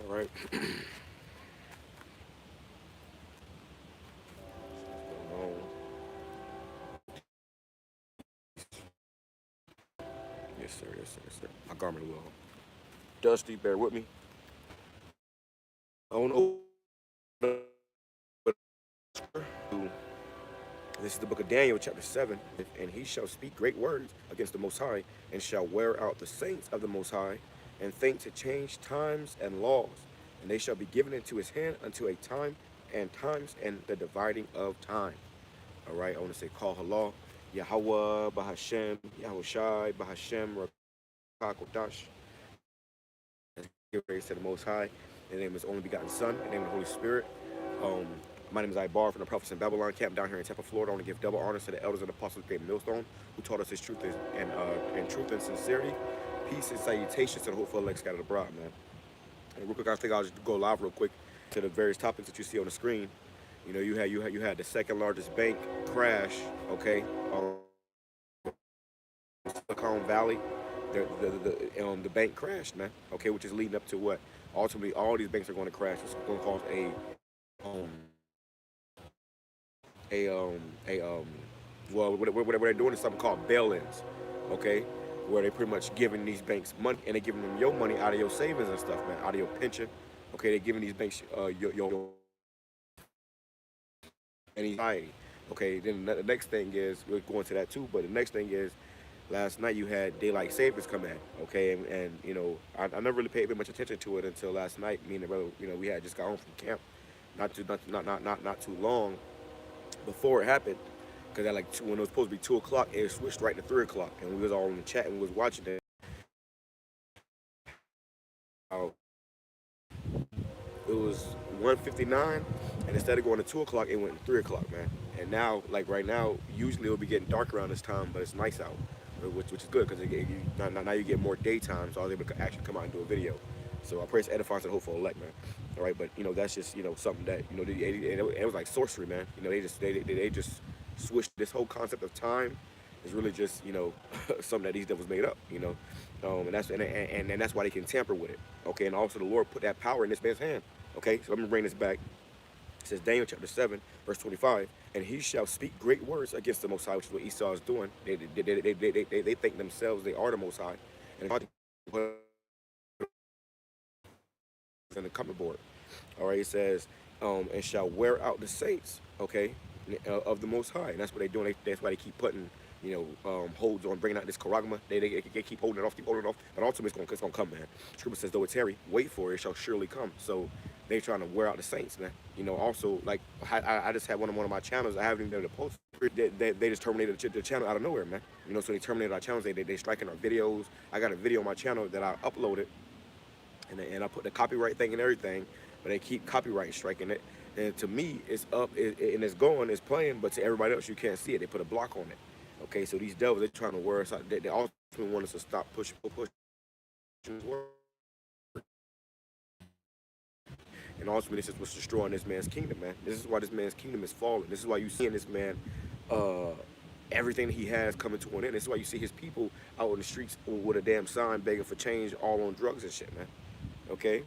All right. Yes, sir. Yes, sir. Yes, sir. My garment a little dusty. Bear with me. I don't know. This is the book of Daniel, chapter 7. And he shall speak great words against the Most High, and shall wear out the saints of the Most High, and think to change times and laws. And they shall be given into his hand unto a time and times and the dividing of time. All right, I want to say call halal, YAHAWAH, BAHASHAM, YAHWASHI, BAHASHAM, RAWCHAA, QADASH. Give praise to the Most High. In the name of his only begotten Son, in the name of the Holy Spirit. Um, my name is Ibar from the Prophets in Babylon camp down here in Tampa, Florida. I want to give double honors to the elders and apostles of Great Millstone, who taught us his truth and truth and sincerity. Peace and salutations to the hopeful elect scattered abroad, man. And real quick, I think I'll just go live real quick to the various topics that you see on the screen. You know, you had the second largest bank crash, okay, Silicon Valley. The bank crashed, man. Okay, which is leading up to what? Ultimately, all these banks are going to crash. It's going to cause um a well, what they're doing is something called bail-ins, okay, where they pretty much giving these banks money, and they're giving them your money out of your savings and stuff, man, out of your pension. Okay, they're giving these banks your anxiety. Okay, then the next thing is we're going to that too, but the next thing is last night you had daylight savings come in, okay, and you know I never really paid much attention to it until last night. Me and the brother, you know, we had just got home from camp, not too long before it happened, because at like when it was supposed to be 2 o'clock, it switched right to 3 o'clock, and we was all in the chat and we was watching it. Uh, it was 1:59, and instead of going to 2 o'clock, it went to 3 o'clock, man. And now, like right now, usually it'll be getting dark around this time, but it's nice out, which is good because now you get more daytime, so I was able to actually come out and do a video. So I praise edifying to the hopeful elect, man. All right, but you know that's just something that it was like sorcery, man. You know they just switched this whole concept of time. Is really just something that these devils made up, and that's why they can tamper with it. Okay, and also the Lord put that power in this man's hand. Okay, so I'm gonna bring this back. It says Daniel chapter 7, verse 25, and he shall speak great words against the Most High, which is what Esau is doing. They think themselves they are the Most High, and in the coming board. All right, it says, and shall wear out the saints, okay, of the Most High, and that's what they're doing. That's why they keep putting holds on bringing out this charagma. They keep holding it off, but ultimately it's gonna come, man. Scripture says, though it's hairy, wait for it, it shall surely come. So they trying to wear out the saints, man. Also, like I just had one of my channels. I haven't even been able to post. They just terminated the channel out of nowhere, man. So they terminated our channels. They striking our videos. I got a video on my channel that I uploaded, and I put the copyright thing and everything, but they keep copyright striking it. And to me, it's up and it's going, it's playing, but to everybody else, you can't see it. They put a block on it. Okay, so these devils, they're trying to wear us out. They also want us to stop pushing. And ultimately, this is what's destroying this man's kingdom, man. This is why this man's kingdom is falling. This is why you see in this man everything he has coming to an end. This is why you see his people out in the streets with a damn sign begging for change, all on drugs and shit, man. Okay?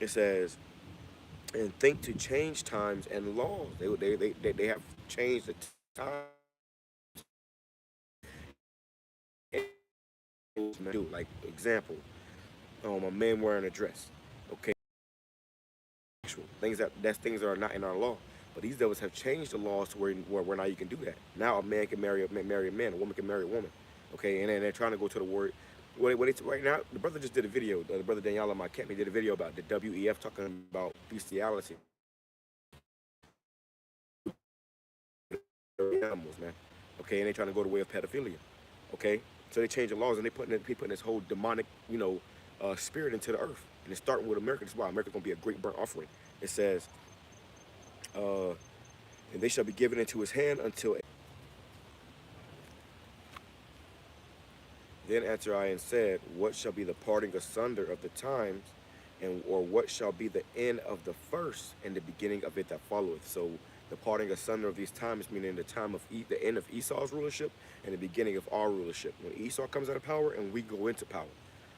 It says, and think to change times and laws. They have changed the time. Like example, a man wearing a dress. Okay, things that are not in our law. But these devils have changed the laws to where now you can do that. Now a man can marry a man, a woman can marry a woman. Okay, and then they're trying to go to the word. Right now, the brother just did a video. The brother Danielle on my camp, he did a video about the WEF talking about bestiality. Animals, man. Okay, and they trying to go the way of pedophilia. Okay, so they change the laws and they putting this whole demonic, spirit into the earth. And it's starting with America. That's why America's gonna be a great burnt offering. It says, and they shall be given into his hand until. Then answered I and said, what shall be the parting asunder of the times, or what shall be the end of the first and the beginning of it that followeth? So the parting asunder of these times, meaning the time of the end of Esau's rulership and the beginning of our rulership. When Esau comes out of power and we go into power.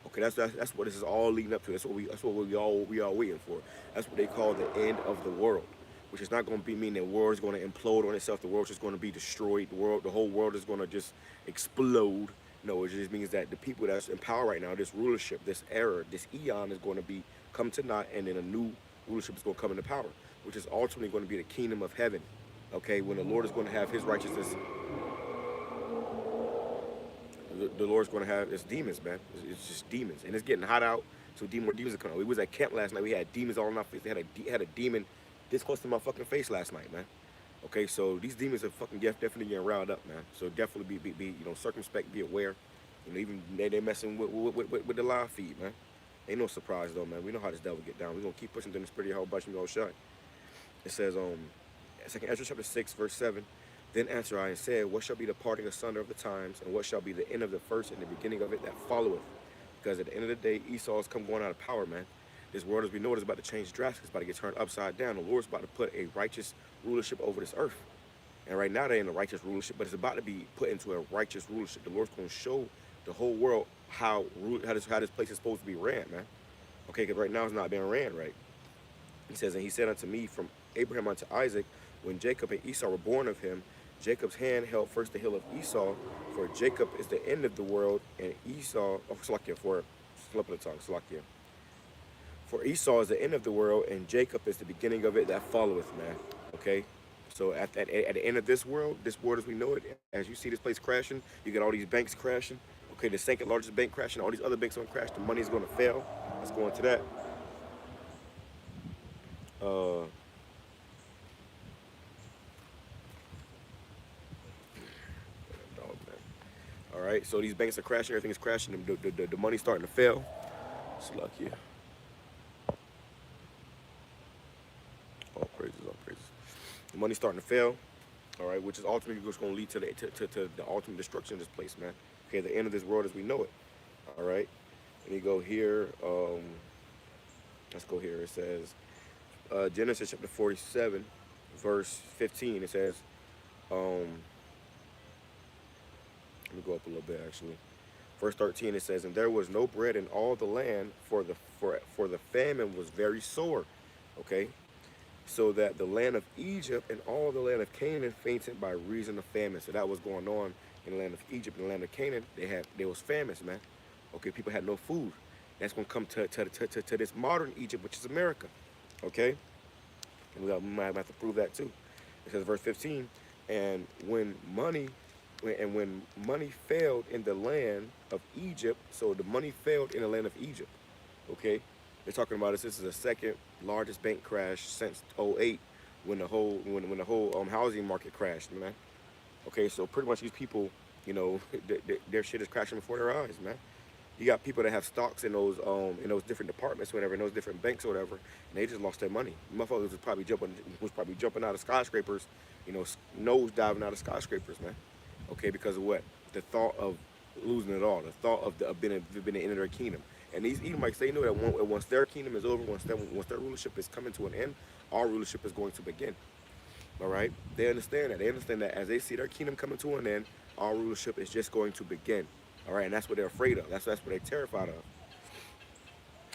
Okay, that's what this is all leading up to. That's what we all waiting for. That's what they call the end of the world, which is not going to be mean the world is going to implode on itself. The world's just going to be destroyed. The whole world is going to just explode. No, it just means that the people that's in power right now, this rulership, this era, this eon is going to be come to naught, and then a new rulership is going to come into power, which is ultimately going to be the kingdom of heaven. Okay, when the Lord is going to have His righteousness, the Lord's going to have it's demons, man. It's just demons, and it's getting hot out. So more demons are coming. We was at camp last night. We had demons all in our face. They had a demon this close to my fucking face last night, man. Okay, so these demons are fucking definitely getting riled up, man. So definitely be circumspect, be aware. Even they messing with the live feed, man. Ain't no surprise though, man. We know how this devil get down. We gonna keep pushing through this pretty whole bunch and go shut. It says 2 Ezra chapter 6 verse 7. Then answered I and said, what shall be the parting asunder of the times, and what shall be the end of the first and the beginning of it that followeth? Because at the end of the day, Esau's come going out of power, man. This world, as we know it, is about to change drastically. It's about to get turned upside down. The Lord's about to put a righteous rulership over this earth. And right now they're in a righteous rulership, but it's about to be put into a righteous rulership. The Lord's going to show the whole world how this place is supposed to be ran, man. Okay, because right now it's not being ran right. He says, and he said unto me, from Abraham unto Isaac, when Jacob and Esau were born of him, Jacob's hand held first the hill of Esau, for Jacob is the end of the world, and Esau, Salakia, for slip of the tongue, Salakia. For Esau is the end of the world, and Jacob is the beginning of it that followeth, man. Okay? So at the end of this world as we know it, as you see this place crashing, you get all these banks crashing. Okay, the second largest bank crashing, all these other banks going to crash, the money's going to fail. Let's go into that. All right, so these banks are crashing, everything is crashing, the money's starting to fail. Salakia. All praises, all praises. The money's starting to fail, all right, which is ultimately just going to lead to the ultimate destruction of this place, man. Okay, the end of this world as we know it, all right. Let me go here. Let's go here. It says, Genesis chapter 47, verse 15. It says, let me go up a little bit actually. Verse 13. It says, and there was no bread in all the land, for the famine was very sore. Okay. So that the land of Egypt and all the land of Canaan fainted by reason of famine. So that was going on in the land of Egypt and the land of Canaan. There was famines, man. Okay, people had no food. That's going to come to this modern Egypt, which is America. Okay, and we might have to prove that too. It says verse 15, and when money failed in the land of Egypt, so the money failed in the land of Egypt. Okay. They're talking about this is the second largest bank crash since '08, when the whole housing market crashed, man. Okay, so pretty much these people, their shit is crashing before their eyes, man. You got people that have stocks in those different departments, whatever, in those different banks or whatever, and they just lost their money. Motherfuckers was probably jumping out of skyscrapers, nose diving out of skyscrapers, man. Okay, because of what? The thought of losing it all, the thought of being in their kingdom. And these Edomites, they know that once their kingdom is over, once their rulership is coming to an end, our rulership is going to begin. All right? They understand that. They understand that as they see their kingdom coming to an end, our rulership is just going to begin. All right? And that's what they're afraid of. That's what they're terrified of.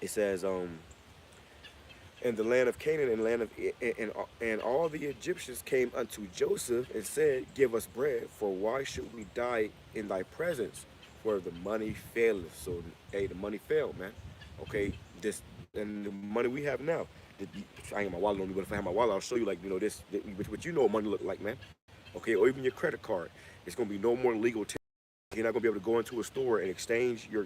It says, in the land of Canaan and land of and all the Egyptians came unto Joseph and said, give us bread, for why should we die in thy presence? Where the money faileth. So hey, the money failed, man. Okay, and the money we have now. I ain't my wallet on me, but if I have my wallet, I'll show you this. But you know what money look like, man. Okay, or even your credit card. It's gonna be no more legal. You're not gonna be able to go into a store and exchange your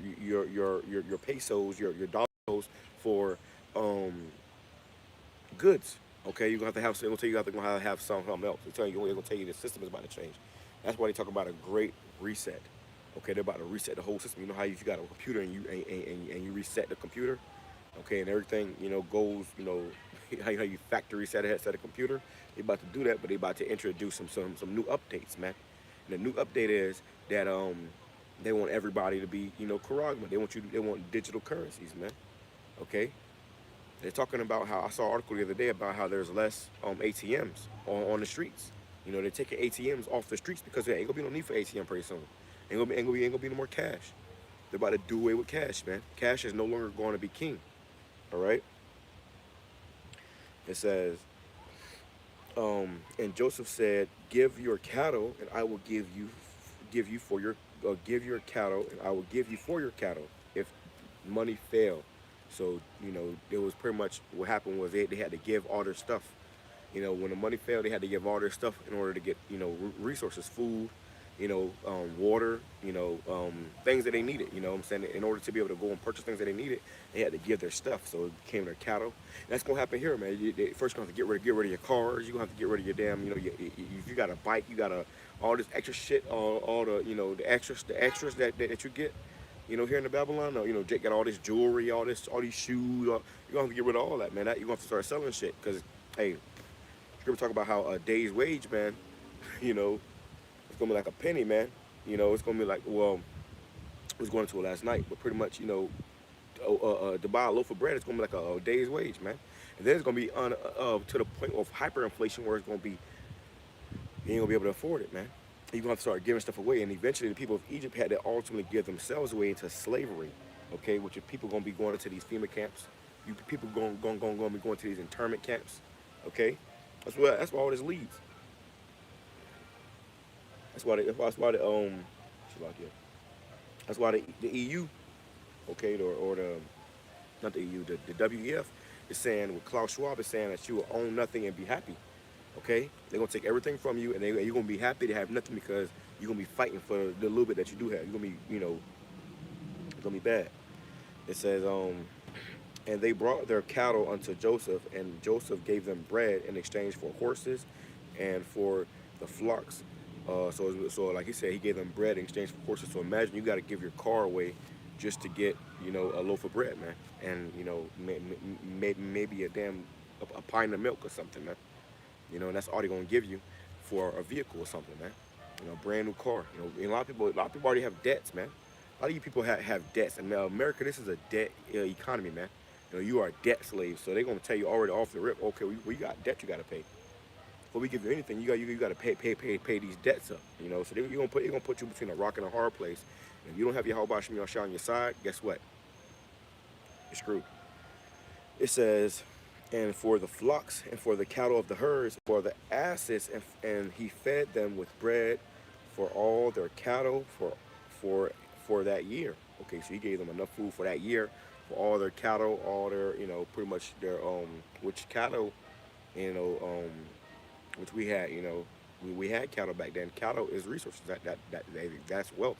pesos, your dollars for goods. Okay, you're gonna have to have. It's gonna tell you gonna have something else. They're gonna tell you the system is about to change. That's why they talk about a great reset. Okay, they're about to reset the whole system. You know how if you got a computer and you reset the computer, okay, and everything goes how you factory reset a computer. They about to do that, but they about to introduce some new updates, man. And the new update is that they want everybody to be Karagma. They want digital currencies, man. Okay, they're talking about how I saw an article the other day about how there's less ATMs on the streets. They're taking ATMs off the streets because there ain't gonna be no need for ATM pretty soon. Ain't gonna be no more cash. They're about to do away with cash, man. Cash is no longer going to be king. All right. It says, and Joseph said, "Give your cattle, and I will give you for your, give your cattle, and I will give you for your cattle, if money fail." So it was pretty much what happened was they had to give all their stuff. When the money failed, they had to give all their stuff in order to get resources, food, water, things that they needed. You know what I'm saying? In order to be able to go and purchase things that they needed, they had to give their stuff. So it became their cattle. And that's gonna happen here, man. First, you're gonna have to get rid of your cars. You're gonna have to get rid of your damn, if you got a bike, you got all this extra shit, all the, the extras that you get. Here in the Babylon, Jake got all this jewelry, all these shoes. You're gonna have to get rid of all that, man. You're gonna have to start selling shit, cause hey, we're talking about how a day's wage, man. It's gonna be like a penny, man. It's gonna be like, well, I was going to it last night, but pretty much, to buy a loaf of bread, it's gonna be like a day's wage, man. And then it's gonna be to the point of hyperinflation where it's gonna be, you ain't gonna be able to afford it, man. You're gonna have to start giving stuff away, and eventually the people of Egypt had to ultimately give themselves away into slavery, okay? Which is people gonna be going into these FEMA camps. People gonna be going to these internment camps, okay? That's why all this leads. That's why the EU, okay, or the not the EU, the WEF is saying, with Klaus Schwab is saying that you will own nothing and be happy. Okay, they're gonna take everything from you, and you're gonna be happy to have nothing because you're gonna be fighting for the little bit that you do have. You're gonna be, it's gonna be bad. It says, and they brought their cattle unto Joseph, and Joseph gave them bread in exchange for horses and for the flocks. So like he said, he gave them bread in exchange for horses. So imagine you got to give your car away just to get, a loaf of bread, man, and maybe a pint of milk or something, man. And that's all they're gonna give you for a vehicle or something, man. Brand new car. And a lot of people already have debts, man. A lot of you people have debts, and America, this is a debt economy, man. You are a debt slave, so they're gonna tell you already off the rip, okay, we got debt you gotta pay. Before we give you anything, you gotta pay these debts up. So they're gonna put you between a rock and a hard place. And if you don't have YAHAWASHI on your side, guess what? You're screwed. It says, and for the flocks and for the cattle of the herds, for the asses, and he fed them with bread for all their cattle for that year. Okay, so he gave them enough food for that year for all their cattle, all their pretty much their which cattle, which we had, we had cattle back then. Cattle is resources. That's wealth.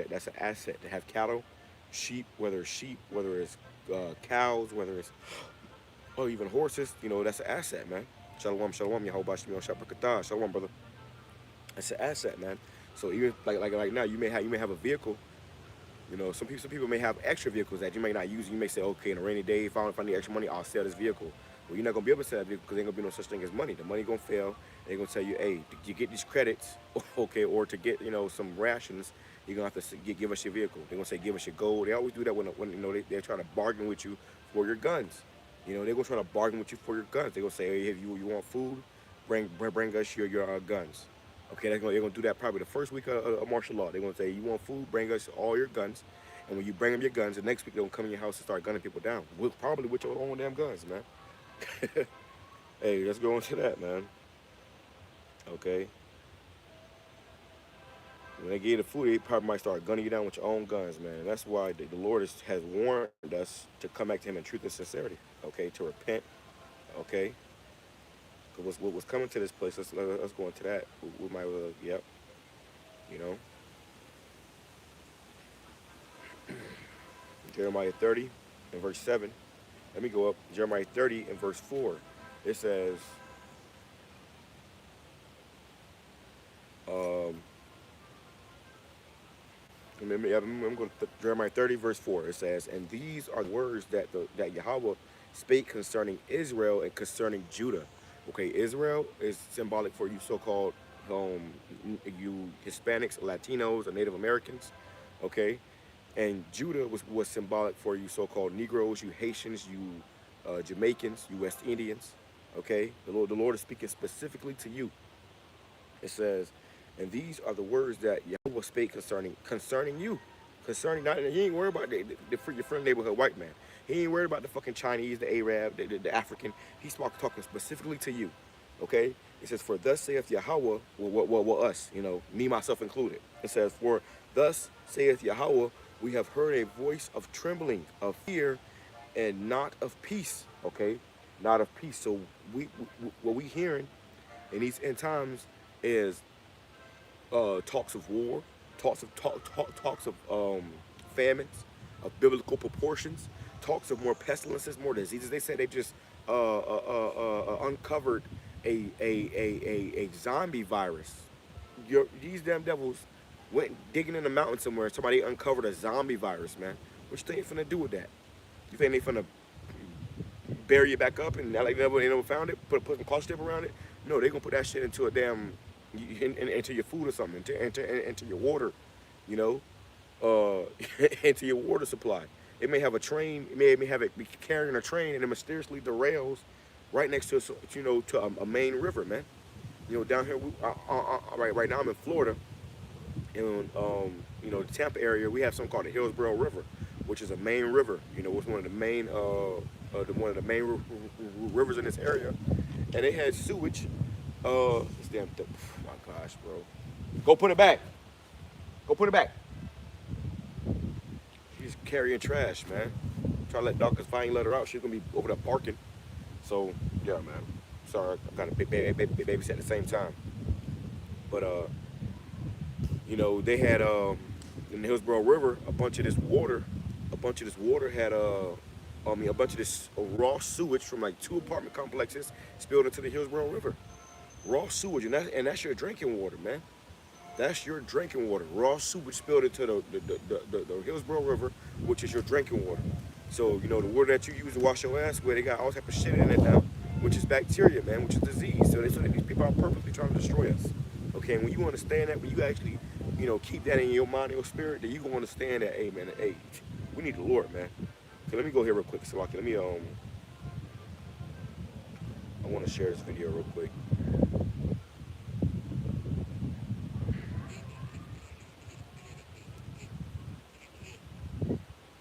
That's an asset to have cattle, whether it's cows, whether it's even horses. That's an asset, man. Shalom, shalom, YAHAWASHI, shalom, brother. That's an asset, man. So even like now, you may have a vehicle. Some people may have extra vehicles that you may not use. You may say, okay, in a rainy day, if I need extra money, I'll sell this vehicle. Well, you're not gonna be able to sell that vehicle because there ain't gonna be no such thing as money. The money gonna fail. They're gonna tell you, hey, you get these credits, okay, or to get some rations, you're gonna have to give us your vehicle. They're gonna say, give us your gold. They always do that when they're trying to bargain with you for your guns. They're gonna try to bargain with you for your guns. They're gonna say, hey, if you want food, bring us your guns. Okay, they're gonna do that probably the first week of martial law. They're gonna say, you want food, bring us all your guns. And when you bring them your guns, the next week they're gonna come in your house and start gunning people down. Probably with your own damn guns, man. Hey, let's go into that, man. Okay. When they give you the food, they probably might start gunning you down with your own guns, man. And that's why the Lord has warned us to come back to Him in truth and sincerity. Okay, to repent. Okay. Because what's coming to this place? Let's go into that. We might, yep. Jeremiah 30 and verse 7. Let me go up. Jeremiah 30 and verse 4. It says, I'm going to Jeremiah 30 verse 4. It says, and these are the words that Yahweh spake concerning Israel and concerning Judah. Okay, Israel is symbolic for you so-called you Hispanics, Latinos, or Native Americans. Okay, and Judah was symbolic for you so-called Negroes, you Haitians, you Jamaicans, you West Indians. Okay, the Lord is speaking specifically to you. It says, and these are the words that Yahweh spake concerning you. Concerning, not, he ain't worried about your friend neighborhood white man. He ain't worried about the fucking Chinese, the Arab, the African. He's talking specifically to you. Okay? It says, for thus saith Yahawah, well, us, me, myself included. It says, for thus saith Yahawah, we have heard a voice of trembling, of fear, and not of peace. Okay? Not of peace. So what we hearing in these end times is talks of war, talks of famines, of biblical proportions, talks of more pestilences, more diseases. They said they just uncovered a zombie virus. These damn devils went digging in the mountain somewhere. Somebody uncovered a zombie virus, man. What you think they finna do with that? You think they finna bury it back up and now they never found it? Put some cloth strip around it? No, they gonna put that shit into a damn into your food or something, into your water, you know, into your water supply. It may have a train, it may have it be carrying a train and it mysteriously derails right next to to a main river, man. Down here, right now I'm in Florida, in the Tampa area. We have something called the Hillsborough River, which is a main river. It's one of the main rivers in this area, and they had sewage. This damn, oh my gosh, bro, go put it back. Go put it back. She's carrying trash, man. Try to let dog, cause if I ain't let her out, she's gonna be over there parking. So yeah, man. Sorry, I got a babysit at the same time. But they had in the Hillsborough River a bunch of this water had a bunch of this raw sewage from like 2 apartment complexes spilled into the Hillsborough River. Raw sewage, and that's your drinking water, man. That's your drinking water. Raw sewage spilled into the Hillsborough River, which is your drinking water. So, the water that you use to wash your ass with, they got all type of shit in it now, which is bacteria, man, which is disease. So these people are purposely trying to destroy us. Okay, and when you understand that, when you actually, keep that in your mind and your spirit, then you gonna understand that, hey, man, hey, we need the Lord, man. Okay, let me go here real quick. So, let me, I want to share this video real quick.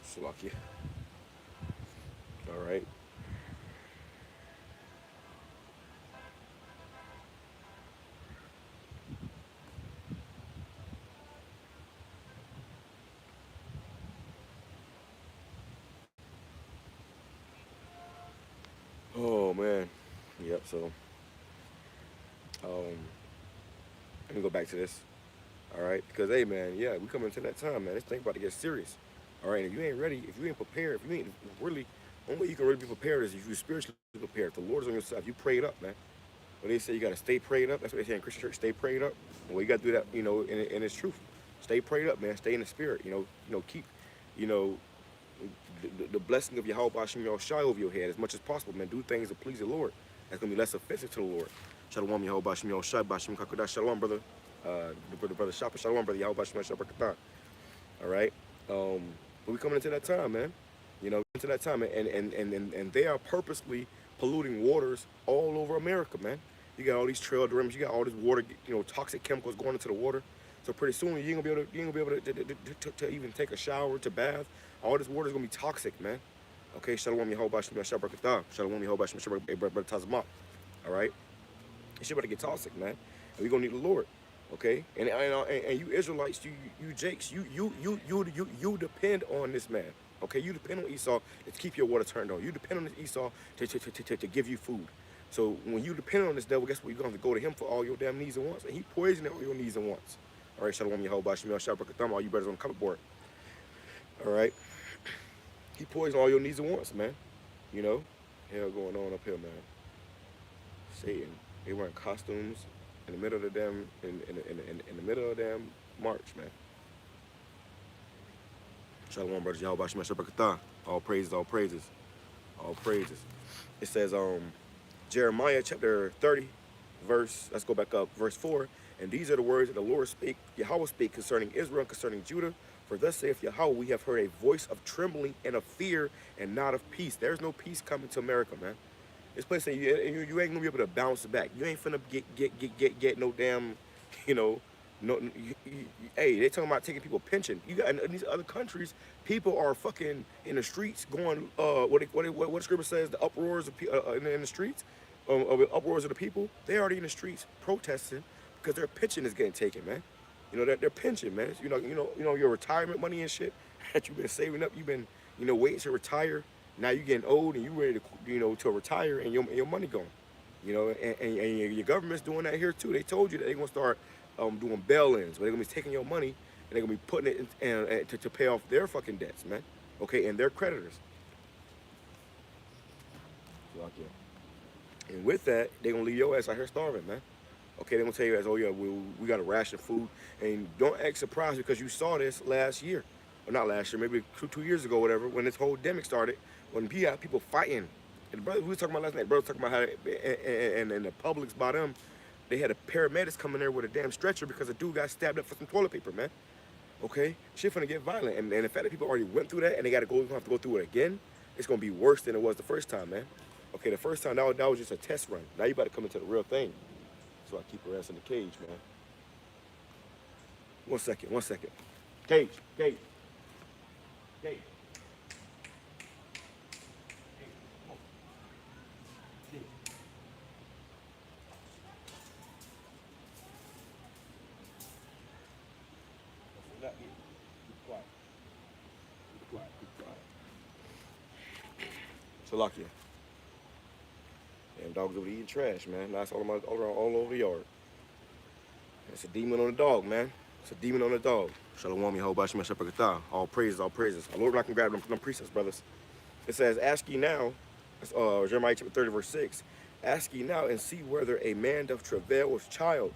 Slovakia. All right. Oh man. Yep. So, let me go back to this. All right, because hey man, yeah, we coming to that time, man. This thing about to get serious. All right, if you ain't ready, if you ain't prepared, if you ain't really, only way you can really be prepared is if you're spiritually prepared. If the Lord is on your side, you prayed up, man. When they say you got to stay prayed up, that's what they say in Christian church. Stay prayed up. Well, you got to do that, and it's truth. Stay prayed up, man. Stay in the spirit. Keep, you know, the blessing of YAHAWASHI over your head as much as possible, man. Do things that please the Lord. That's gonna be less offensive to the Lord. Shalom, YAHAWASHI, Bashim Kakudash. Shalom, brother. Brother Shopper. Shalom, brother YAHAWASHI. All right. But we coming into that time, man. Into that time, and they are purposely polluting waters all over America, man. You got all these trail dams, you got all this water, toxic chemicals going into the water. So pretty soon you ain't gonna be able to even take a shower, to bath. All this water is gonna be toxic, man. Okay, Shalom YAHAWASHI Shalom YAHAWASHI brother Tazamah. All right, this shit about to get toxic, man. And we gonna need the Lord. Okay, and you Israelites, you Jakes, you depend on this man. Okay, you depend on Esau to keep your water turned on. You depend on this Esau to give you food. So when you depend on this devil, guess what? You're going to have to go to him for all your damn needs and wants. And he poisoned all your needs and wants. All right, Shalom YAHAWASHI, all you brothers on the comment board. All right, he poisoned all your needs and wants, man. Hell going on up here, man. Satan, they wearing costumes in the middle of the damn in the middle of the damn march, man. Shalom, brothers. YAHAWASHI. All praises, all praises, all praises. It says, Jeremiah chapter 30, let's go back up, verse 4. And these are the words that the Lord spake, Yahawah spake concerning Israel and concerning Judah. For thus saith Yahawah, we have heard a voice of trembling and of fear and not of peace. There's no peace coming to America, man. This place, you ain't gonna be able to bounce back. You ain't finna get no damn, No, hey, they talking about taking people pension. You got in these other countries, people are fucking in the streets going. What scripture says? The uproars of in the streets, of the uproars of the people. They already in the streets protesting because their pension is getting taken, man. You know that their pension, man. Your retirement money and shit that you've been saving up. You've been, waiting to retire. Now you getting old and you ready to, to retire and your money gone. And your government's doing that here too. They told you that they're gonna start doing bail-ins, where they're gonna be taking your money and they're gonna be putting it to pay off their fucking debts, man. Okay, and their creditors. Lock in. And with that, they're gonna leave your ass out here starving, man. Okay, they're gonna tell you as, oh yeah, we got to ration food, and don't act surprised because you saw this last year, or not last year, maybe 2 years ago, whatever, when this whole demic started, when we had people fighting. And the brother we was talking about last night, brother was talking about how, and the Publix by them, they had a paramedics come in there with a damn stretcher because a dude got stabbed up for some toilet paper, man. Okay, shit finna get violent, and the fact that people already went through that and they gonna have to go through it again, it's gonna be worse than it was the first time, man. Okay, the first time that was just a test run. Now you about to come into the real thing. So I keep her ass in the cage, man. 1 second, 1 second. Cage, cage, cage. Not here. Be quiet. Be quiet. Be quiet. So lock you. Damn dogs over there eating trash, man. That's all around, all over the yard. It's a demon on the dog, man. It's a demon on the dog. Shalom, YAHAWASHI, Shepakatah. All praises, all praises. Our Lord, I can grab them precepts, brothers. It says, ask ye now, Jeremiah chapter 30, verse 6. Ask ye now and see whether a man doth travail with child.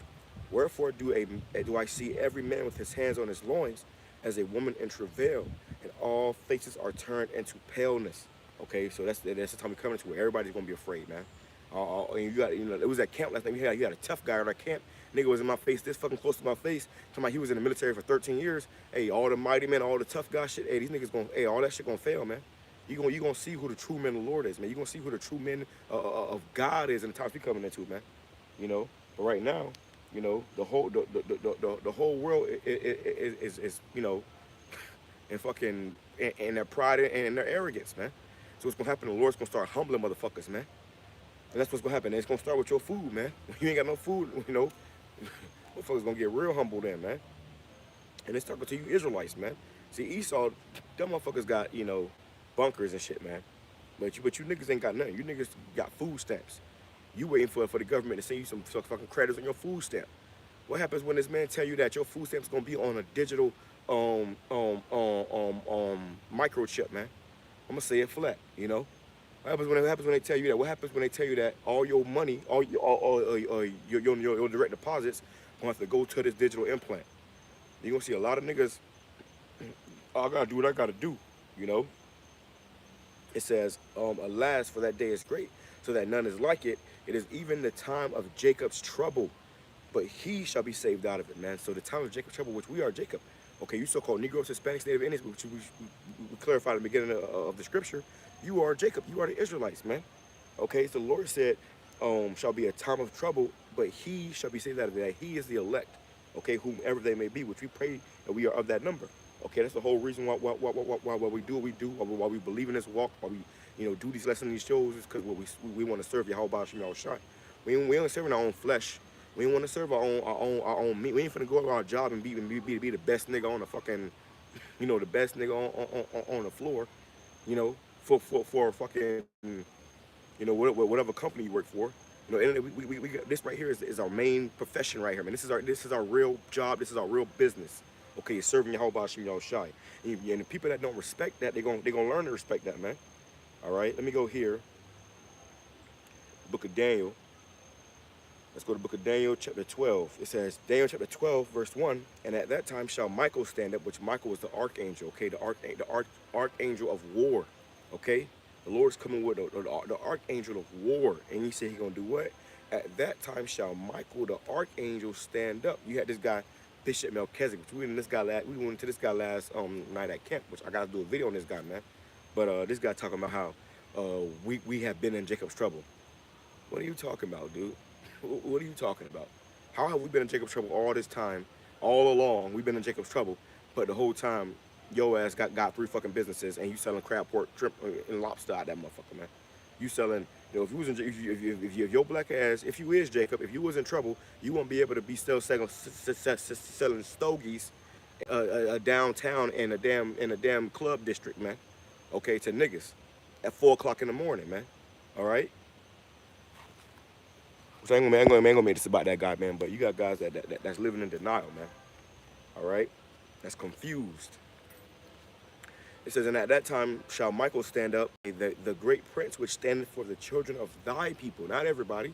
Wherefore do I see every man with his hands on his loins as a woman in travail, and all faces are turned into paleness. Okay, so that's the time we're coming to where everybody's gonna be afraid, man. And it was at camp last night. You had a tough guy at our camp. Nigga was in my face, this fucking close to my face. Talking about he was in the military for 13 years. Hey, all the mighty men, all the tough guy shit. Hey, these niggas all that shit gonna fail, man. You gonna see who the true men of the Lord is, man. You gonna see who the true men of God is in the times we coming into, man. But right now, the whole world is and fucking and their pride and their arrogance, man. So what's gonna happen? The Lord's gonna start humbling motherfuckers, man. And that's what's gonna happen. And it's gonna start with your food, man. When you ain't got no food, motherfuckers gonna get real humble then, man. And it's talking to you Israelites, man. See, Esau, them motherfuckers got, bunkers and shit, man. But you niggas ain't got nothing. You niggas got food stamps. You waiting for the government to send you some fucking credits on your food stamp. What happens when this man tell you that your food stamp's gonna be on a digital microchip, man? I'm gonna say it flat, What happens when they tell you that? What happens when they tell you that all your money, all your direct deposits gonna have to go to this digital implant? You're gonna see a lot of niggas, I gotta do what I gotta do, It says, alas, for that day is great, so that none is like it. It is even the time of Jacob's trouble, but he shall be saved out of it, man. So the time of Jacob's trouble, which we are Jacob. Okay, you so-called Negroes, Hispanics, Native Indians, which we clarified at the beginning of the scripture. You are Jacob. You are the Israelites, man. Okay, so the Lord said, shall be a time of trouble, but he shall be saved out of it. That he is the elect, okay, whomever they may be, which we pray that we are of that number. Okay, that's the whole reason why we do what we do, why we believe in this walk, why we, do these lessons, these shows, is because we want to serve BAHASHAM, YAHAWASHI. We ain't serving our own flesh. We ain't want to serve our own meat. We ain't finna go to our job and be the best nigga on the fucking, the best nigga on the floor, for fucking, whatever company you work for. And we got, this right here is our main profession right here, man. This is our real job. This is our real business. Okay, it's serving YAHAWASHI, YAHAWASHI. And the people that don't respect that, they're gonna learn to respect that, man. All right, let me go here. Book of Daniel. Let's go to the book of Daniel, chapter 12. It says, Daniel chapter 12, verse 1, and at that time shall Michael stand up, which Michael was the archangel, okay, the archangel of war, okay? The Lord's coming with the archangel of war, and he said he's going to do what? At that time shall Michael, the archangel, stand up. You had this guy, Bishop Melchizedek, which we went into this guy last night at camp, which I got to do a video on this guy, man. But this guy talking about how we have been in Jacob's trouble. What are you talking about, dude? What are you talking about? How have we been in Jacob's trouble all this time, all along. We've been in Jacob's trouble, but the whole time, your ass got 3 fucking businesses, and you selling crab, pork, shrimp, and lobster out that motherfucker, man. You selling, if you was in, if your black ass, if you is Jacob, if you was in trouble, you won't be able to be still selling stogies downtown in a damn club district, man. Okay, to niggas at 4 o'clock in the morning, man. All right. So I ain't gonna make this about that guy, man. But you got guys that's living in denial, man. All right, that's confused. It says, and at that time shall Michael stand up, the great prince which standeth for the children of thy people, not everybody.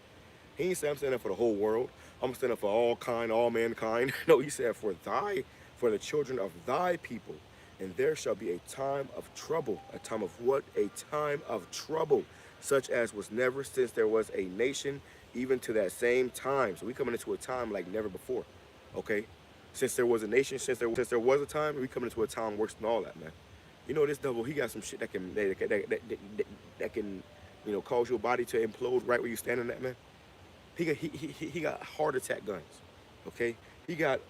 He ain't saying I'm standing up for the whole world. I'm standing up for all mankind. No, he said for the children of thy people. And there shall be a time of trouble. A time of what? A time of trouble, such as was never since there was a nation, even to that same time. So we coming into a time like never before. Okay? Since there was a nation, since there was a time, we coming into a time worse than all that, man. You know, this devil, he got some shit that can, you know, cause your body to implode right where you standing at, man. He got heart attack guns, okay? He got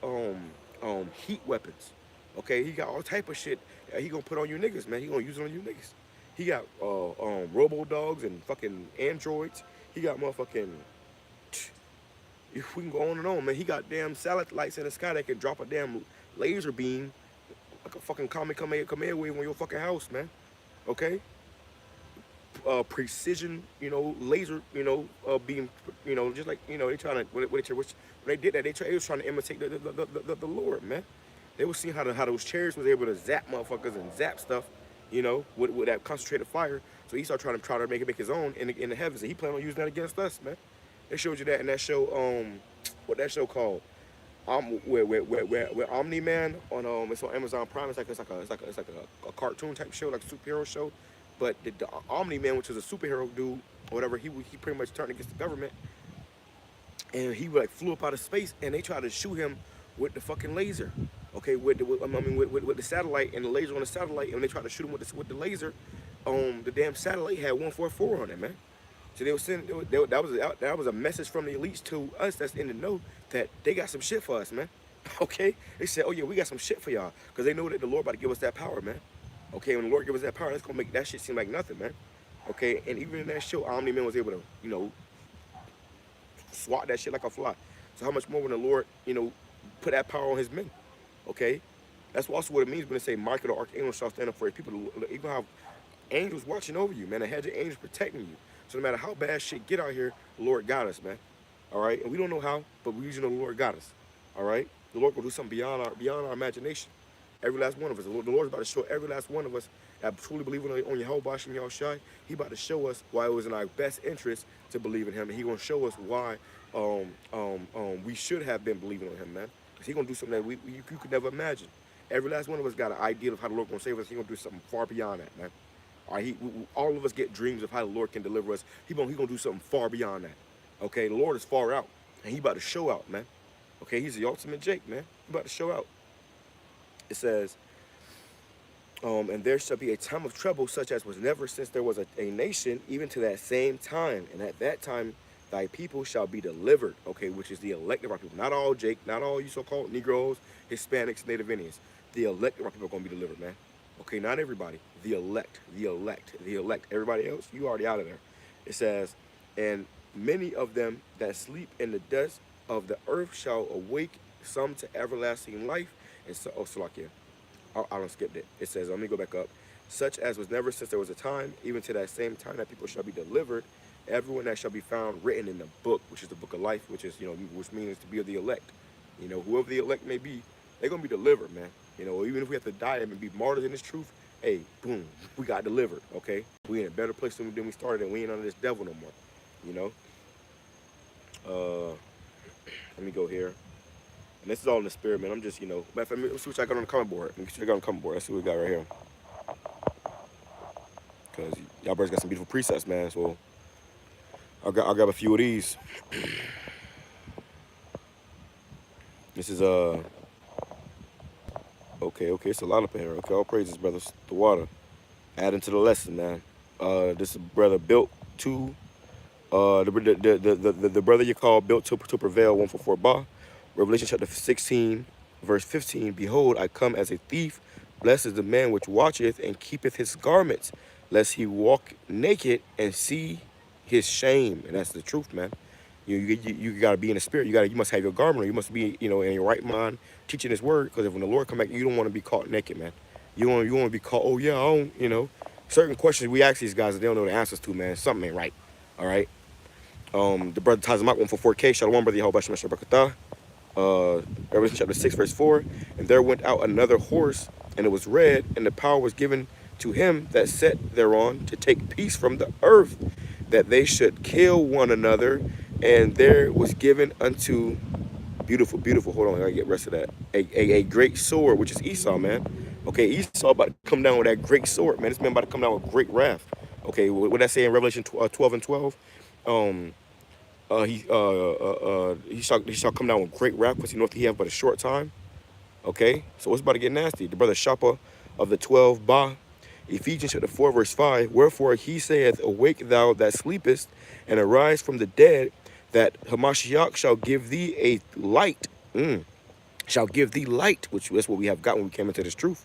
heat weapons, okay? He got all type of shit he gonna put on you niggas, man. He gonna use it on you niggas. He got robo dogs and fucking androids. He got motherfucking. If we can go on and on, man. He got damn satellite lights in the sky that can drop a damn laser beam. Like a fucking Kamehameha wave on your fucking house, man. Okay? Precision, you know, laser, you know, beam, you know, just like, you know, they trying to, when they did that, they was trying to imitate the Lord, man. They was seeing how those chariots was able to zap motherfuckers and zap stuff, you know, with that concentrated fire. So he started trying to make his own in the heavens, and he planned on using that against us, man. They showed you that in that show, what that show called? Where Omni-Man on it's on Amazon Prime. It's like a cartoon type show, like a superhero show. But the Omni-Man, which was a superhero dude or whatever, he pretty much turned against the government, and he like flew up out of space, and they tried to shoot him with the fucking laser. Okay, with the satellite and the laser on the satellite, and when they tried to shoot him with the laser, the damn satellite had 144 on it, man. So they were sending, that was a message from the elites to us that's in the know that they got some shit for us, man. Okay? They said, oh yeah, we got some shit for y'all. Because they know that the Lord about to give us that power, man. Okay, when the Lord give us that power, that's going to make that shit seem like nothing, man. Okay? And even in that show, Omni-Man was able to, you know, swat that shit like a fly. So how much more when the Lord, you know, put that power on his men? Okay? That's also what it means when they say Michael the Archangel shall stand up for his people. You're going to have angels watching over you, man. A hedge of angels protecting you. So no matter how bad shit get out here, the Lord got us, man. All right? And we don't know how, but we usually know the Lord got us. All right? The Lord will do something beyond our imagination. Every last one of us. The Lord's about to show every last one of us that truly believe on YAHAWASHI and YAHAWASHI. He about to show us why it was in our best interest to believe in him. And he going to show us why we should have been believing on him, man. Because he going to do something that you could never imagine. Every last one of us got an idea of how the Lord going to save us. He going to do something far beyond that, man. All right, all of us get dreams of how the Lord can deliver us. He gonna do something far beyond that. Okay, the Lord is far out, and he about to show out, man. Okay, he's the ultimate Jake, man. He about to show out. It says, and there shall be a time of trouble such as was never since there was a nation, even to that same time. And at that time, thy people shall be delivered. Okay, which is the elect of our people. Not all Jake, not all you so-called Negroes, Hispanics, Native Indians. The elect of our people are gonna be delivered, man. Okay, not everybody. The elect, the elect, the elect. Everybody else, you already out of there. It says, and many of them that sleep in the dust of the earth shall awake, some to everlasting life. And so, oh, Salakia, I don't skip it. It says, let me go back up. Such as was never since there was a time, even to that same time that people shall be delivered, everyone that shall be found written in the book, which is the book of life, which is, you know, which means to be of the elect. You know, whoever the elect may be, they're going to be delivered, man. You know, even if we have to die and be martyrs in this truth, hey, boom, we got delivered, okay? We in a better place than we started, and we ain't under this devil no more, you know? Let me go here. And this is all in the spirit, man. I'm just, you know, let me see what I got on the comment board. Let me see what I got on the comment board. Let's see what we got right here. Because y'all brothers got some beautiful presets, man, so I'll grab a few of these. This is, okay, it's a lot up in here. Okay, all praises, brothers. The water. Adding to the lesson, man. This is brother built to, the brother you call built to prevail, 144 Ba. Revelation chapter 16, Verse 15, behold, I come as a thief. Blessed is the man which watcheth and keepeth his garments, lest he walk naked and see his shame. And that's the truth, man. You got to be in the spirit. You must have your garment. You must be, in your right mind, teaching His word. Because if when the Lord come back, you don't want to be caught naked, man. You want to be caught. Oh yeah, I don't. Certain questions we ask these guys that they don't know the answers to, man. Something ain't right. All right. The brother ties them out 144K. Shalom, brother YAHAWASHI, Mr. Barakatah. Revelation chapter 6, verse 4. And there went out another horse, and it was red, and the power was given to him that sat thereon to take peace from the earth, that they should kill one another. And there was given unto, beautiful, beautiful, hold on, I gotta get rest of that, a great sword, which is Esau, man. Okay, Esau about to come down with that great sword, man. This man about to come down with great wrath. Okay, what I say in Revelation 12 and 12? He shall come down with great wrath, because he knoweth he have but a short time. Okay, so it's about to get nasty. The brother Shappa of the 12 Bah, Ephesians chapter 4, verse 5. Wherefore he saith, awake thou that sleepest, and arise from the dead, that Hamashiach shall give thee a light. Shall give thee light, which is what we have got when we came into this truth.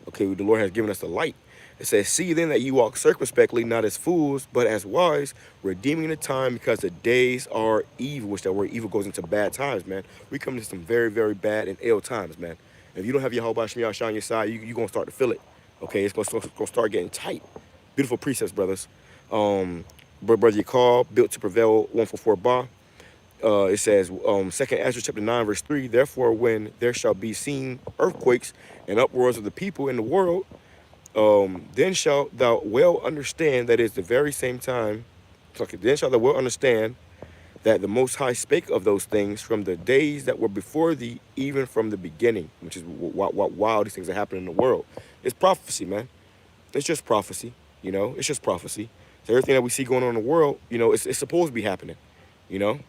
Okay, the Lord has given us the light. It says, see then that you walk circumspectly, not as fools, but as wise, redeeming the time, because the days are evil, which that word evil goes into bad times, man. We come into some very, very bad and ill times, man. If you don't have Yahweh Shemiah on your side, you're going to start to feel it. Okay, it's going to start getting tight. Beautiful precepts, brothers. Brother Yakal, built to prevail, 144 Bah. It says, 2nd Ezra chapter 9, verse 3, therefore when there shall be seen earthquakes and uproars of the people in the world, then shalt thou well understand that it's the very same time, then shalt thou well understand that the Most High spake of those things from the days that were before thee, even from the beginning, which is wow, these things are happening in the world. It's prophecy, man. It's just prophecy, it's just prophecy. So everything that we see going on in the world, it's supposed to be happening, That's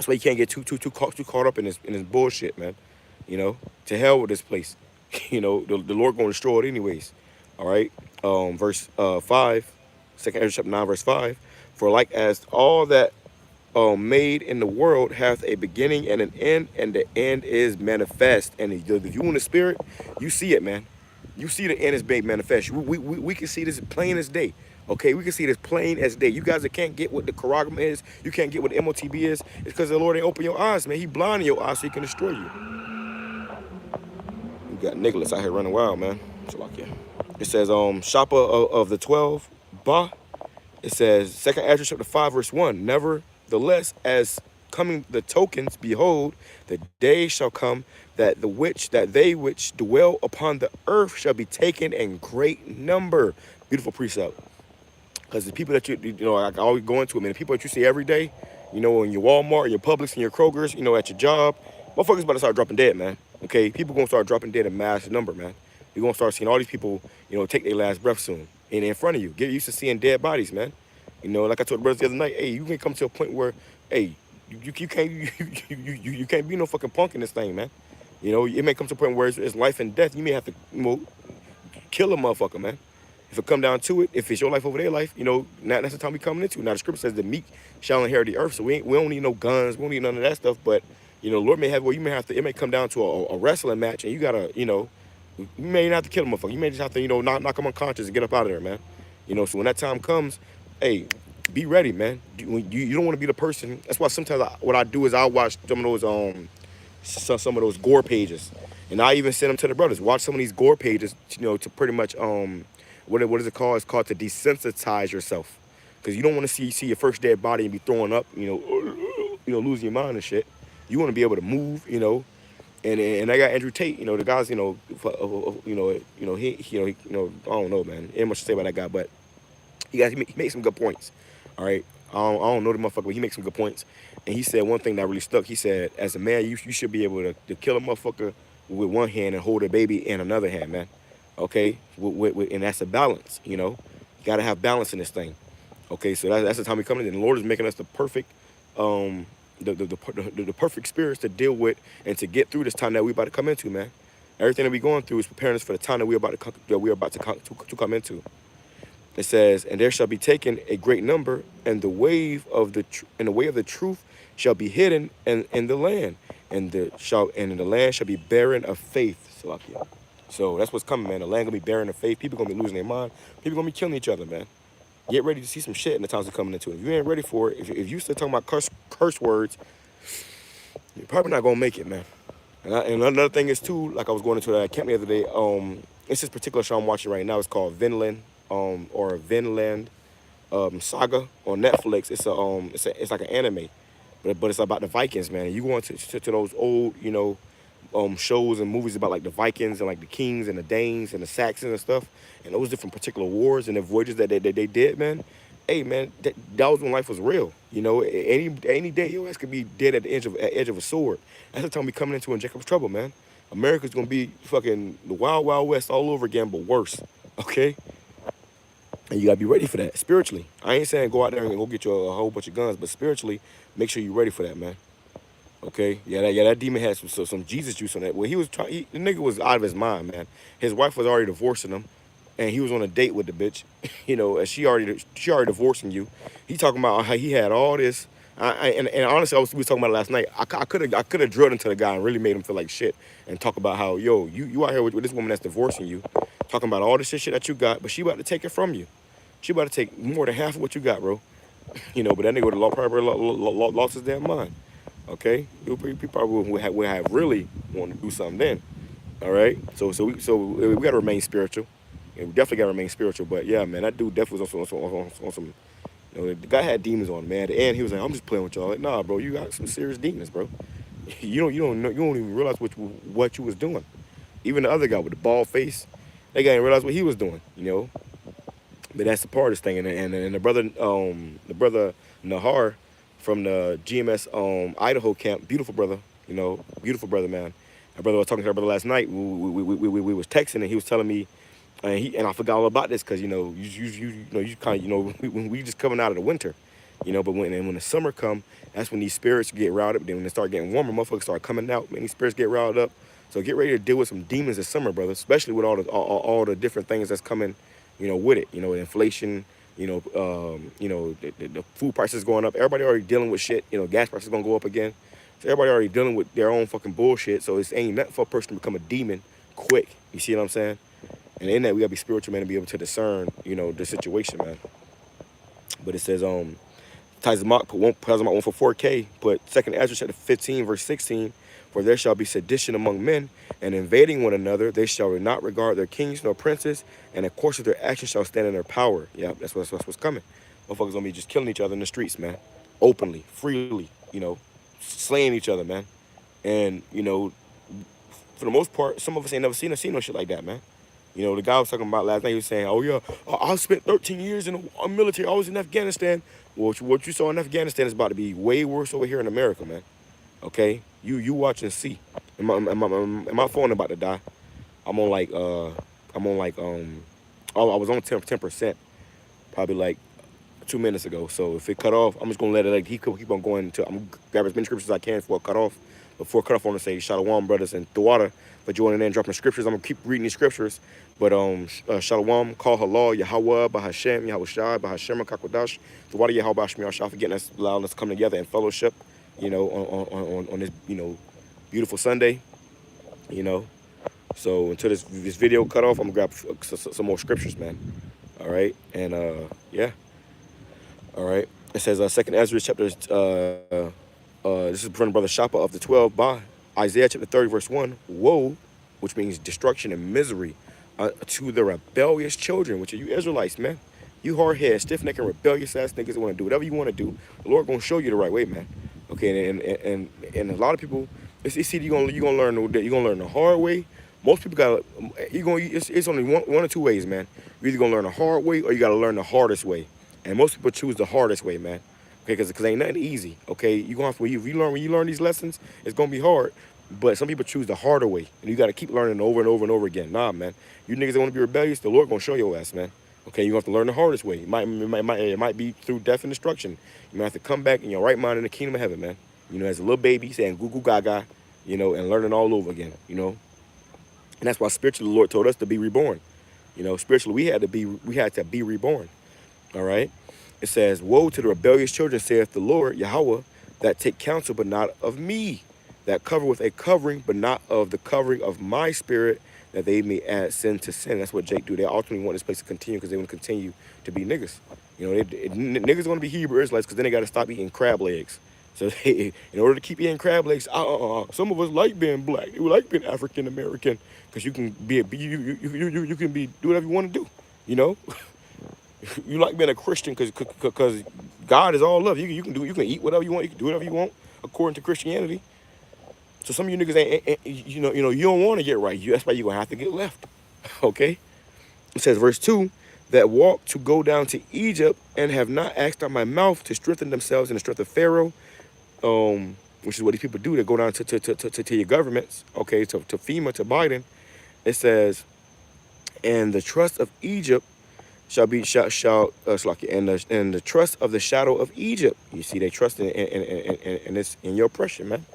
why you can't get too caught up in this bullshit, man. To hell with this place. The Lord going to destroy it anyways. All right. Verse 5, 2nd Ezra chapter 9, verse 5. For like as all that made in the world hath a beginning and an end, and the end is manifest. And if you in the spirit, you see it, man. You see the end is being manifest. We can see this plain as day. Okay, we can see this plain as day. You guys that can't get what the Karagam is, you can't get what the MOTB is, it's because the Lord ain't open your eyes, man. He blinding your eyes so he can destroy you. You got Nicholas out here running wild, man. It says, Shappa of the 12 Bah. It says, 2nd Ezra chapter 5, verse 1. Nevertheless, as coming the tokens, behold, the day shall come that they which dwell upon the earth shall be taken in great number. Beautiful precept. Because the people that I always go into, man, the people that you see every day, in your Walmart, in your Publix, in your Kroger's, at your job, motherfuckers about to start dropping dead, man. Okay, people gonna start dropping dead in mass number, man. You're gonna start seeing all these people, take their last breath soon, and in front of you. Get used to seeing dead bodies, man. Like I told the brothers the other night, hey, you can come to a point where, hey, you can't be no fucking punk in this thing, man. It may come to a point where it's life and death. You may have to, kill a motherfucker, man. If it come down to it, if it's your life over their life, now that's the time we coming into. Now the scripture says the meek shall inherit the earth, so we don't need no guns, we don't need none of that stuff. But Lord may have, you may have to. It may come down to a wrestling match, and you gotta, you may not have to kill a motherfucker. You may just have to, knock him unconscious and get up out of there, man. So when that time comes, hey, be ready, man. You don't want to be the person. That's why sometimes what I do is I'll watch some of those gore pages, and I even send them to the brothers. Watch some of these gore pages, to pretty much what is it called? It's called to desensitize yourself, because you don't want to see your first dead body and be throwing up, losing your mind and shit. You want to be able to move, And I got Andrew Tate, the guys, I don't know, man. Ain't much to say about that guy, but he makes some good points. All right, I don't know the motherfucker, but he makes some good points. And he said one thing that really stuck. He said, as a man, you should be able to kill a motherfucker with one hand and hold a baby in another hand, man. Okay, and that's a balance. You gotta have balance in this thing. Okay, so that's the time we come in. And the Lord is making us the perfect, the perfect spirits to deal with and to get through this time that we're about to come into, man. Everything that we're going through is preparing us for the time that we're about to come into. It says, and there shall be taken a great number, and the way of the truth shall be hidden in the land, and the land shall be barren of faith. Salakia. So that's what's coming, man. The land gonna be barren of faith. People gonna be losing their mind. People gonna be killing each other, man. Get ready to see some shit in the times we're coming into. If you ain't ready for it, if you still talking about curse words, you're probably not gonna make it, man. And another thing is too, like I was going into that camp the other day. It's this particular show I'm watching right now. It's called Vinland, or Vinland, Saga on Netflix. It's like an anime, but it's about the Vikings, man. You go into those old, shows and movies about like the Vikings and like the Kings and the Danes and the Saxons and stuff, and those different particular wars and the voyages that they did, man. Hey, man, that was when life was real. Any day your ass could be dead at the edge of a sword. That's the time we coming into in Jacob's trouble, man. America's gonna be fucking the wild, wild west all over again, but worse. Okay. And you gotta be ready for that spiritually. I ain't saying go out there and go get you a whole bunch of guns, but spiritually, make sure you're ready for that, man. Okay, that demon had some Jesus juice on that. Well, the nigga was out of his mind, man. His wife was already divorcing him, and he was on a date with the bitch, and she already divorcing you. He talking about how he had all this. And honestly, we was talking about it last night. I could have drilled into the guy and really made him feel like shit, and talk about how, yo, you out here with this woman that's divorcing you, talking about all this shit that you got, but she about to take it from you. She about to take more than half of what you got, bro. But that nigga would have probably lost his damn mind. Okay, he probably would have really wanted to do something then. All right, so we gotta remain spiritual, and we definitely gotta remain spiritual. But yeah, man, that dude definitely was on some. The guy had demons on him, man. At the end, he was like, "I'm just playing with y'all." Like, nah, bro, you got some serious demons, bro. You don't even realize what you was doing. Even the other guy with the bald face, that guy didn't realize what he was doing. But that's the part of this thing. And the brother Nahar from the GMS Idaho camp, beautiful brother, beautiful brother, man. My brother was talking to our brother last night. We was texting, and he was telling me, and I forgot all about this because you kind of we just coming out of the winter, but when the summer come, that's when these spirits get riled up. Then when they start getting warmer, motherfuckers start coming out, man. These spirits get riled up. So get ready to deal with some demons this summer, brother. Especially with all the different things that's coming, with it. Inflation. The food prices going up. Everybody already dealing with shit. Gas prices gonna go up again. So everybody already dealing with their own fucking bullshit. So it ain't nothing for a person to become a demon quick. You see what I'm saying? And in that, we gotta be spiritual, man, and be able to discern, the situation, man. But it says, Tizamot put 1 for 4K, put 2nd Ezra chapter 15, verse 16, for there shall be sedition among men, and invading one another, they shall not regard their kings nor princes, and the course of their actions shall stand in their power. Yeah, that's what's coming. Motherfuckers gonna be just killing each other in the streets, man. Openly, freely, slaying each other, man. And, for the most part, some of us ain't never seen no shit like that, man. The guy I was talking about last night, he was saying, oh yeah, I spent 13 years in the military, I was in Afghanistan. Well, what you saw in Afghanistan is about to be way worse over here in America, man. Okay? You watch and see. And my phone about to die. I was on 10%, probably like 2 minutes ago. So if it cut off, I'm just gonna let it keep on going until I'm gonna grab as many scriptures as I can before it cut off. Before it cut off, I want to say Shalom, brothers, and Thawada for joining in, dropping scriptures. I'm gonna keep reading these scriptures. But Shalom, call HALAL, YAHAWAH, BAHASHAM, YAHWASHI, BAHASHAM, QADASH, Thawada, YAHWASHI, for getting us, allowing us to come together in fellowship, on this, beautiful Sunday, So until this video cut off, I'm gonna grab some more scriptures, man. All right, and yeah. All right. It says 2nd Ezra chapter. This is from Brother Shapa of the 12 by Isaiah chapter 30 verse 1. Woe, which means destruction and misery, to the rebellious children, which are you Israelites, man. You hard-headed, stiff-necked, and rebellious ass niggas that want to do whatever you want to do. The Lord gonna show you the right way, man. Okay, and a lot of people, it's either you're gonna learn the hard way. Most people it's only one or two ways, man. You're either gonna learn the hard way or you gotta learn the hardest way. And most people choose the hardest way, man. Okay, because ain't nothing easy. Okay, you gonna have to when you learn these lessons, it's gonna be hard. But some people choose the harder way, and you gotta keep learning over and over and over again. Nah, man, you niggas that want to be rebellious, the Lord gonna show your ass, man. Okay, you have to learn the hardest way. It might be through death and destruction. You might have to come back in your right mind in the kingdom of heaven, man. As a little baby saying goo goo gaga, and learning all over again, And that's why spiritually the Lord told us to be reborn. Spiritually we had to be reborn. All right. It says, woe to the rebellious children, saith the Lord, Yahweh, that take counsel, but not of me, that cover with a covering, but not of the covering of my spirit, that they may add sin to sin. That's what Jake do. They ultimately want this place to continue because they want to continue to be niggas. You know, niggas want to be Hebrew Israelites because then they got to stop eating crab legs. So they, in order to keep eating crab legs, some of us like being black. We like being African American because you can be you can be do whatever you want to do. You know, you like being a Christian because God is all love. You can eat whatever you want. You can do whatever you want according to Christianity. So some of you niggas ain't you don't want to get right. That's why you're gonna have to get left. Okay. It says verse 2, that walk to go down to Egypt and have not asked out my mouth to strengthen themselves in the strength of Pharaoh, which is what these people do. They go down to your governments, okay, to FEMA, to Biden. It says, and the trust of Egypt shall be and the trust of the shadow of Egypt. You see, they trust in this in your oppression, man.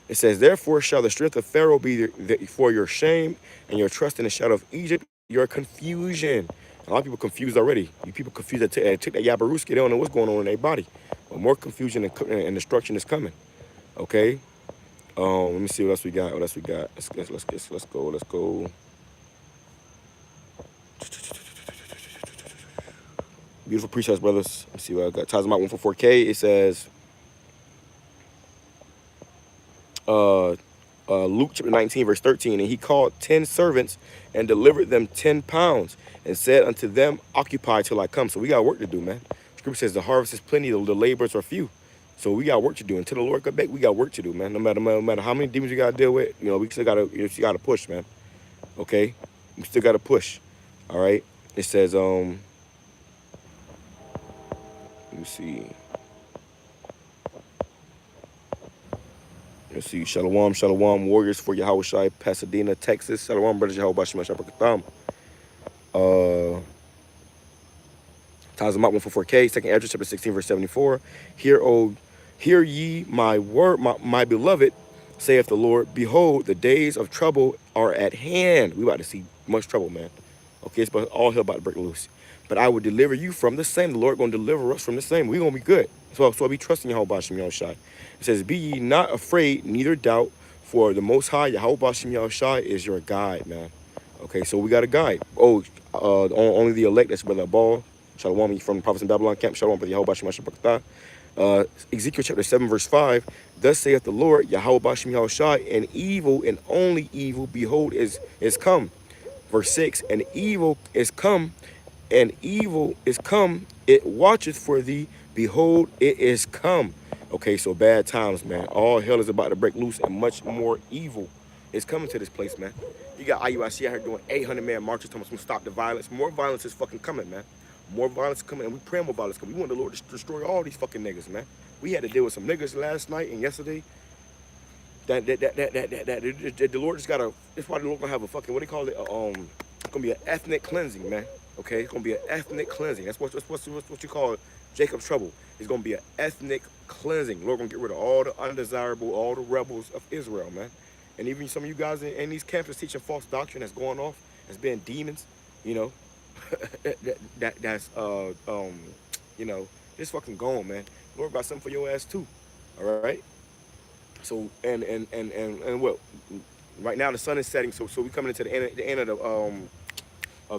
It says, therefore shall the strength of Pharaoh be for your shame, and your trust in the shadow of Egypt, your confusion. A lot of people confused already. You people confused that took that Yabaruski. They don't know what's going on in their body. But more confusion and destruction is coming. Okay. Let me see what else we got. Let's go. Beautiful precepts, brothers. Let's see what I got. Tazamot 144K. It says, Luke chapter 19, verse 13, and he called 10 servants and delivered them 10 pounds and said unto them, occupy till I come. So we got work to do, man. Scripture says the harvest is plenty, the laborers are few. So we got work to do. Until the Lord come back, we got work to do, man. No matter how many demons we got to deal with, you know, we still got to push, man. Okay? We still got to push. All right? It says, let me see. Let's see. Shalom, warriors for YAHAWASHI, Pasadena, Texas. Shalom, brothers. YAHAWASHI, Mashapakatam. Tazamot 144K, 2nd Ezra, chapter 16, verse 74. Hear ye my word, my beloved, saith the Lord. Behold, the days of trouble are at hand. We about to see much trouble, man. Okay, it's all hell about to break loose. But I will deliver you from the same. The Lord going to deliver us from the same. We're going to be good. So I be trusting YAHAWASHI. It says, be ye not afraid, neither doubt, for the Most High, YAHAWASHI, is your guide, man. Okay, so we got a guide. Only the elect, that's Brother Ball. Shalom, from the Prophets in Babylon camp. Shalom, Brother YAHAWASHI. Ezekiel chapter 7, verse 5. Thus saith the Lord, YAHAWASHI, and evil and only evil, behold, is come. Verse 6, and evil is come, it watcheth for thee, behold, it is come. Okay, so bad times, man. All hell is about to break loose, and much more evil is coming to this place, man. You got IUIC out here doing 800-man marches, telling us to stop the violence. More violence is fucking coming, man. More violence is coming, and we pray more violence coming. We want the Lord to destroy all these fucking niggas, man. We had to deal with some niggas last night and yesterday. The Lord just gotta. That's why the Lord gonna have a fucking, what do you call it? It's gonna be an ethnic cleansing, man. Okay, it's gonna be an ethnic cleansing. That's what you call Jacob's trouble. It's gonna be an ethnic cleansing. The Lord gonna get rid of all the undesirable, all the rebels of Israel, man. And even some of you guys in these camps teaching false doctrine that's going off, that's being demons, you know. that's you know, it's fucking gone, man. The Lord got something for your ass too. All right. So and what? Right now the sun is setting, so we coming into the end of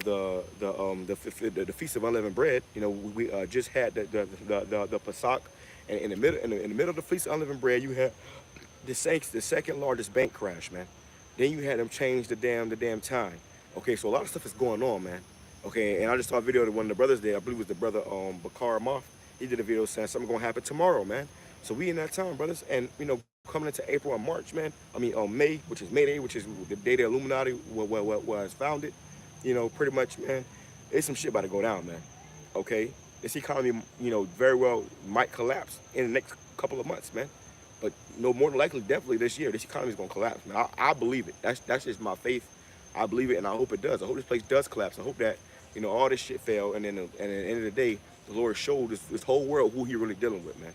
the Feast of Unleavened Bread. You know, we just had the Pesach, and in the middle of the Feast of Unleavened Bread, you had the second largest bank crash, man. Then you had them change the damn time. Okay, so a lot of stuff is going on, man. Okay, and I just saw a video that one of the brothers did. I believe it was the brother Bakar Moth. He did a video saying something gonna happen tomorrow, man. So we in that time, brothers, and you know, coming into April and March, man. I mean, May, which is May Day, which is the day the Illuminati was founded. You know, pretty much, man. There's some shit about to go down, man. Okay, this economy, you know, very well might collapse in the next couple of months, man. But no, more than likely, definitely this year, this economy is gonna collapse, man. I believe it. That's just my faith. I believe it, and I hope it does. I hope this place does collapse. I hope that, you know, all this shit fail, and then at the end of the day, the Lord showed this whole world who He really dealing with, man.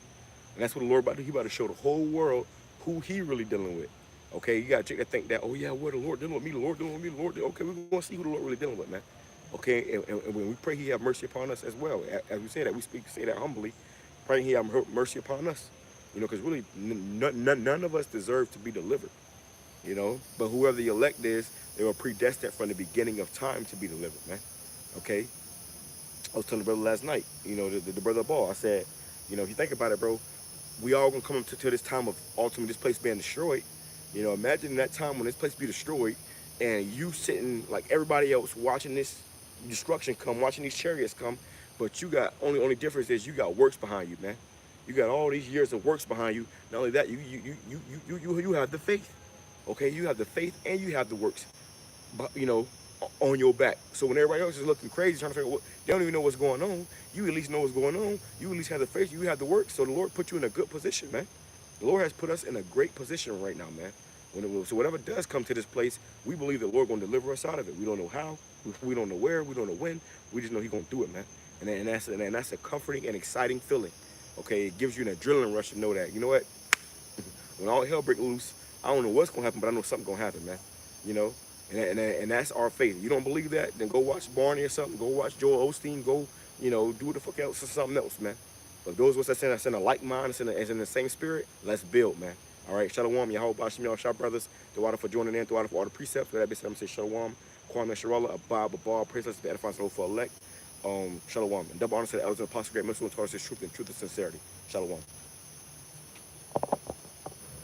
And that's what the Lord about to do. He about to show the whole world who He really dealing with. Okay, you gotta check to think that, oh yeah, well, the Lord dealing with me, the Lord dealing with me, the Lord. Okay, we're gonna see who the Lord really dealing with, man. Okay, and when we pray, He have mercy upon us as well. As we say that, say that humbly, praying He have mercy upon us. You know, because really none of us deserve to be delivered. You know, but whoever the elect is, they were predestined from the beginning of time to be delivered, man. Okay, I was telling the brother last night, you know, the brother Ball, I said, you know, if you think about it, bro, we all gonna come up to this time of ultimately this place being destroyed. You know, imagine that time when this place be destroyed and you sitting like everybody else watching this destruction come, watching these chariots come, but you got only difference is you got works behind you, man. You got all these years of works behind you. Not only that, you have the faith. Okay, you have the faith and you have the works, you know, on your back. So when everybody else is looking crazy, trying to figure out what, they don't even know what's going on. You at least know what's going on. You at least have the faith. You have the work. So the Lord put you in a good position, man. The Lord has put us in a great position right now, man. So whatever does come to this place, we believe the Lord gonna deliver us out of it. We don't know how. We don't know where. We don't know when. We just know He's gonna do it, man. And that's a comforting and exciting feeling. Okay, it gives you an adrenaline rush to know that, you know what, when all hell breaks loose, I don't know what's gonna happen, but I know something's gonna happen, man. You know, and that's our faith. If you don't believe that, then go watch Barney or something. Go watch Joel Osteen. Go, you know, do what the fuck else or something else, man. But those of us that's in a like mind, that's in the same spirit, let's build, man. All right, Shalom, YAHAWASHI, y'all, shop brothers. Throughout for joining in, throughout for all the precepts. With that being said, I'm gonna say Shalom, Kwame Sharala, Abba, Babar, praise us, the edifying soul for elect. Shalom. And double honor to the elders and apostle, great mitzvah, and Torah says truth and truth and sincerity. Shalom.